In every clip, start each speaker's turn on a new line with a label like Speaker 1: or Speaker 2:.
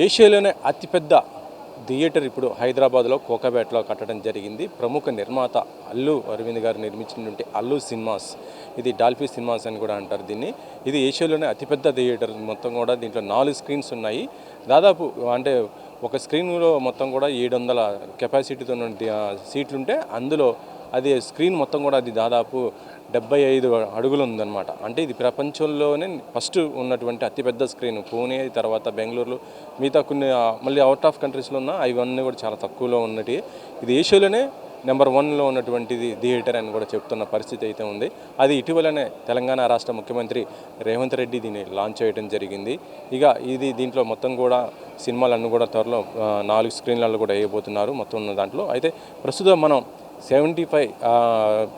Speaker 1: ఏషియాలోనే అతిపెద్ద థియేటర్ ఇప్పుడు హైదరాబాద్లో కోకాపేటలో కట్టడం జరిగింది. ప్రముఖ నిర్మాత అల్లు అరవింద్ గారు నిర్మించినటువంటి అల్లు సినిమాస్, ఇది డాల్ఫీ సినిమాస్ అని కూడా అంటారు దీన్ని. ఇది ఏషియాలోనే అతిపెద్ద థియేటర్. మొత్తం కూడా దీంట్లో 4 స్క్రీన్స్ ఉన్నాయి. దాదాపు అంటే ఒక స్క్రీన్లో మొత్తం కూడా 700 కెపాసిటీతో సీట్లు ఉంటే అందులో అది స్క్రీన్ మొత్తం కూడా అది దాదాపు 75 అడుగులు ఉందన్నమాట. అంటే ఇది ప్రపంచంలోనే ఫస్ట్ ఉన్నటువంటి అతిపెద్ద స్క్రీన్. పూణే తర్వాత బెంగళూరులో మిగతా కొన్ని మళ్ళీ అవుట్ ఆఫ్ కంట్రీస్లో ఉన్న అవన్నీ కూడా చాలా తక్కువలో ఉన్నటి. ఇది ఏషియాలోనే నెంబర్ 1లో ఉన్నటువంటిది థియేటర్ అని కూడా చెప్తున్న పరిస్థితి అయితే ఉంది. అది ఇటీవలనే తెలంగాణ రాష్ట్ర ముఖ్యమంత్రి రేవంత్ రెడ్డి దీన్ని లాంచ్ చేయడం జరిగింది. ఇక ఇది దీంట్లో మొత్తం కూడా సినిమాలన్నీ కూడా త్వరలో 4 స్క్రీన్లలో కూడా వేయబోతున్నారు మొత్తం ఉన్న దాంట్లో. అయితే ప్రస్తుతం మనం 75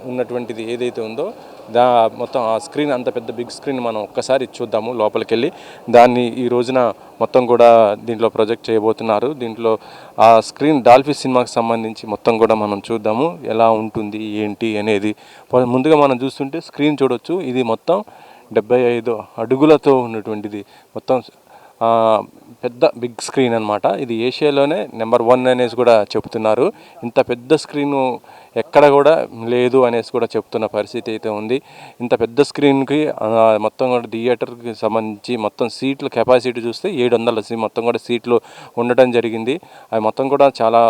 Speaker 1: ఉన్నటువంటిది ఏదైతే ఉందో మొత్తం ఆ స్క్రీన్, అంత పెద్ద బిగ్ స్క్రీన్ మనం ఒక్కసారి చూద్దాము లోపలికి వెళ్ళి. దాన్ని ఈ రోజున మొత్తం కూడా దీంట్లో ప్రొజెక్ట్ చేయబోతున్నారు. దీంట్లో ఆ స్క్రీన్ డాల్ఫీ సినిమాకి సంబంధించి మొత్తం కూడా మనం చూద్దాము ఎలా ఉంటుంది ఏంటి అనేది. ముందుగా మనం చూస్తుంటే స్క్రీన్ చూడొచ్చు. ఇది మొత్తం 75 అడుగులతో ఉన్నటువంటిది మొత్తం పెద్ద బిగ్ స్క్రీన్ అనమాట. ఇది ఏషియాలోనే నెంబర్ 1 అనేసి కూడా చెప్తున్నారు. ఇంత పెద్ద స్క్రీను ఎక్కడ కూడా లేదు అనేసి కూడా చెప్తున్న పరిస్థితి అయితే ఉంది. ఇంత పెద్ద స్క్రీన్కి మొత్తం కూడా థియేటర్కి సంబంధించి మొత్తం సీట్ల కెపాసిటీ చూస్తే 700 మొత్తం కూడా సీట్లు ఉండటం జరిగింది. అవి మొత్తం కూడా చాలా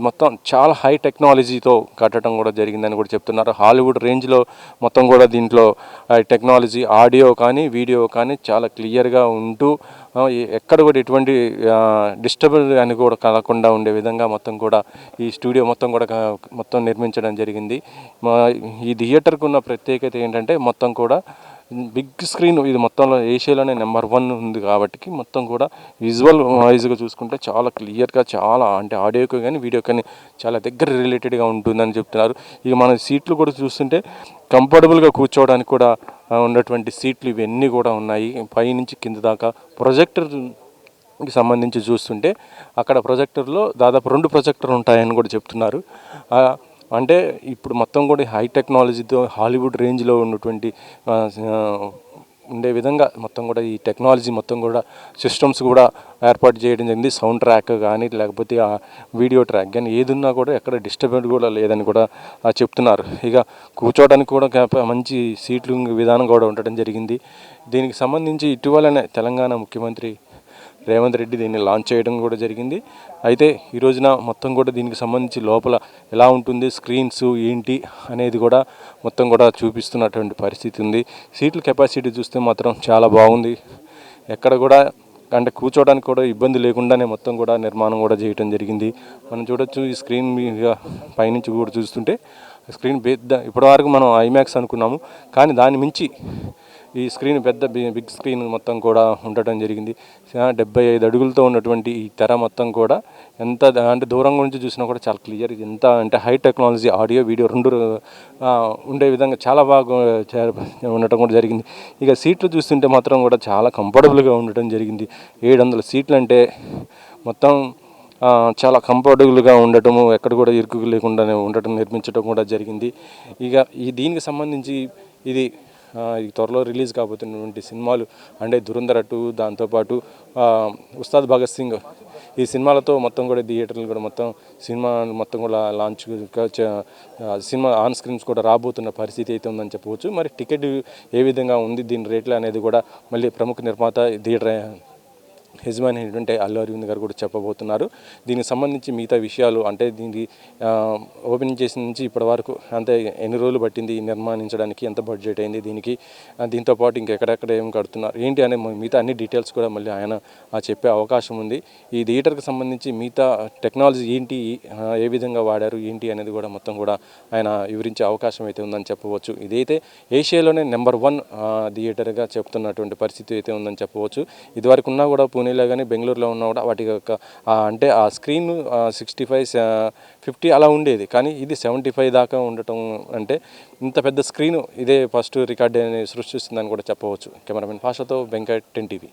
Speaker 1: మొత్తం చాలా హై టెక్నాలజీతో కట్టడం కూడా జరిగిందని కూడా చెప్తున్నారు. హాలీవుడ్ రేంజ్లో మొత్తం కూడా దీంట్లో టెక్నాలజీ, ఆడియో కానీ వీడియో కానీ చాలా క్లియర్గా ఉంటూ ఎక్కడ కూడా ఎటువంటి డిస్టర్బెన్స్ అని కూడా కలగకుండా ఉండే విధంగా మొత్తం కూడా ఈ స్టూడియో మొత్తం నిర్మించడం జరిగింది. ఈ థియేటర్కు ఉన్న ప్రత్యేకత ఏంటంటే మొత్తం కూడా బిగ్ స్క్రీన్. ఇది మొత్తంలో ఏషియాలోనే నెంబర్ 1 ఉంది కాబట్టి మొత్తం కూడా విజువల్ వైజ్గా చూసుకుంటే చాలా క్లియర్గా, చాలా అంటే ఆడియోకి కానీ వీడియో కానీ చాలా దగ్గర రిలేటెడ్గా ఉంటుందని చెప్తున్నారు. ఇక మన సీట్లు కూడా చూస్తుంటే కంఫర్టబుల్గా కూర్చోవడానికి కూడా ఉన్నటువంటి సీట్లు ఇవన్నీ కూడా ఉన్నాయి. పైనుంచి కింద దాకా ప్రొజెక్టర్కి సంబంధించి చూస్తుంటే అక్కడ ప్రొజెక్టర్లో దాదాపు 2 ప్రొజెక్టర్లు ఉంటాయని కూడా చెప్తున్నారు. అంటే ఇప్పుడు మొత్తం కూడా హై టెక్నాలజీతో హాలీవుడ్ రేంజ్లో ఉన్నటువంటి ఉండే విధంగా మొత్తం కూడా ఈ టెక్నాలజీ మొత్తం కూడా సిస్టమ్స్ కూడా ఏర్పాటు చేయడం జరిగింది. సౌండ్ ట్రాక్ కానీ లేకపోతే ఆ వీడియో ట్రాక్ కానీ ఏదున్నా కూడా ఎక్కడ డిస్టర్బెన్స్ కూడా లేదని కూడా చెప్తున్నారు. ఇక కూర్చోవడానికి కూడా మంచి సీట్లు విధానం కూడా ఉండడం జరిగింది. దీనికి సంబంధించి ఇటీవలనే తెలంగాణ ముఖ్యమంత్రి రేవంత్ రెడ్డి దీన్ని లాంచ్ చేయడం కూడా జరిగింది. అయితే ఈ రోజున మొత్తం కూడా దీనికి సంబంధించి లోపల ఎలా ఉంటుంది, స్క్రీన్స్ ఏంటి అనేది కూడా మొత్తం కూడా చూపిస్తున్నటువంటి పరిస్థితి ఉంది. సీట్ల కెపాసిటీ చూస్తే మాత్రం చాలా బాగుంది. ఎక్కడ కూడా అంటే కూర్చోవడానికి కూడా ఇబ్బంది లేకుండానే మొత్తం కూడా నిర్మాణం కూడా చేయడం జరిగింది. మనం చూడొచ్చు ఈ స్క్రీన్ మీద పైనుంచి కూడా చూస్తుంటే స్క్రీన్ పెద్ద, ఇప్పటివరకు మనం ఐమాక్స్ అనుకున్నాము కానీ దాని మించి ఈ స్క్రీన్ పెద్ద బిగ్ స్క్రీన్ మొత్తం కూడా ఉండటం జరిగింది. 75 అడుగులతో ఉన్నటువంటి ఈ తెర మొత్తం కూడా ఎంత అంటే దూరం నుంచి చూసినా కూడా చాలా క్లియర్, ఎంత అంటే హై టెక్నాలజీ ఆడియో వీడియో 2 ఉండే విధంగా చాలా బాగా ఉండటం కూడా జరిగింది. ఇక సీట్లు చూస్తుంటే మాత్రం కూడా చాలా కంఫర్టబుల్గా ఉండటం జరిగింది. 700 సీట్లు అంటే మొత్తం చాలా కంఫర్టబుల్గా ఉండటము, ఎక్కడ కూడా ఇరుకు లేకుండానే ఉండటం నిర్మించడం కూడా జరిగింది. ఇక దీనికి సంబంధించి ఇది త్వరలో రిలీజ్ కాబోతున్నటువంటి సినిమాలు అంటే ధురంధర్ 2, దాంతోపాటు ఉస్తాద్ భగత్ సింగ్, ఈ సినిమాలతో మొత్తం కూడా థియేటర్లు కూడా మొత్తం సినిమా మొత్తం కూడా లాంచ్ సినిమా ఆన్ స్క్రీన్స్ కూడా రాబోతున్న పరిస్థితి అయితే ఉందని చెప్పవచ్చు. మరి టికెట్ ఏ విధంగా ఉంది, దీని రేట్లు అనేది కూడా మళ్ళీ ప్రముఖ నిర్మాత థియేటర్ యజమాని అయినటువంటి అల్లు అరవింద్ గారు కూడా చెప్పబోతున్నారు. దీనికి సంబంధించి మిగతా విషయాలు అంటే దీనికి ఓపెనింగ్ చేసిన నుంచి ఇప్పటి వరకు అంటే ఎన్ని రోజులు పట్టింది నిర్మాణించడానికి, ఎంత బడ్జెట్ అయింది దీనికి, దీంతోపాటు ఇంకెక్కడెక్కడ ఏం కడుతున్నారు ఏంటి అనే మిగతా అన్ని డీటెయిల్స్ కూడా మళ్ళీ ఆయన చెప్పే అవకాశం ఉంది. ఈ థియేటర్కి సంబంధించి మిగతా టెక్నాలజీ ఏంటి, ఏ విధంగా వాడారు ఏంటి అనేది కూడా మొత్తం కూడా ఆయన వివరించే అవకాశం అయితే ఉందని చెప్పవచ్చు. ఇదైతే ఏషియాలోనే నెంబర్ 1 థియేటర్గా చెప్తున్నటువంటి పరిస్థితి అయితే ఉందని చెప్పవచ్చు. ఇదివరకు ఉన్నా కూడా పూణేలో కానీ బెంగళూరులో ఉన్నా కూడా వాటి అంటే ఆ స్క్రీన్ 65, 50 అలా ఉండేది. కానీ ఇది 75 దాకా ఉండటం అంటే ఇంత పెద్ద స్క్రీను ఇదే ఫస్ట్ రికార్డ్ అని సృష్టిస్తుందని కూడా చెప్పవచ్చు. కెమెరామెన్ పాషాతో వెంకట్, 10 TV.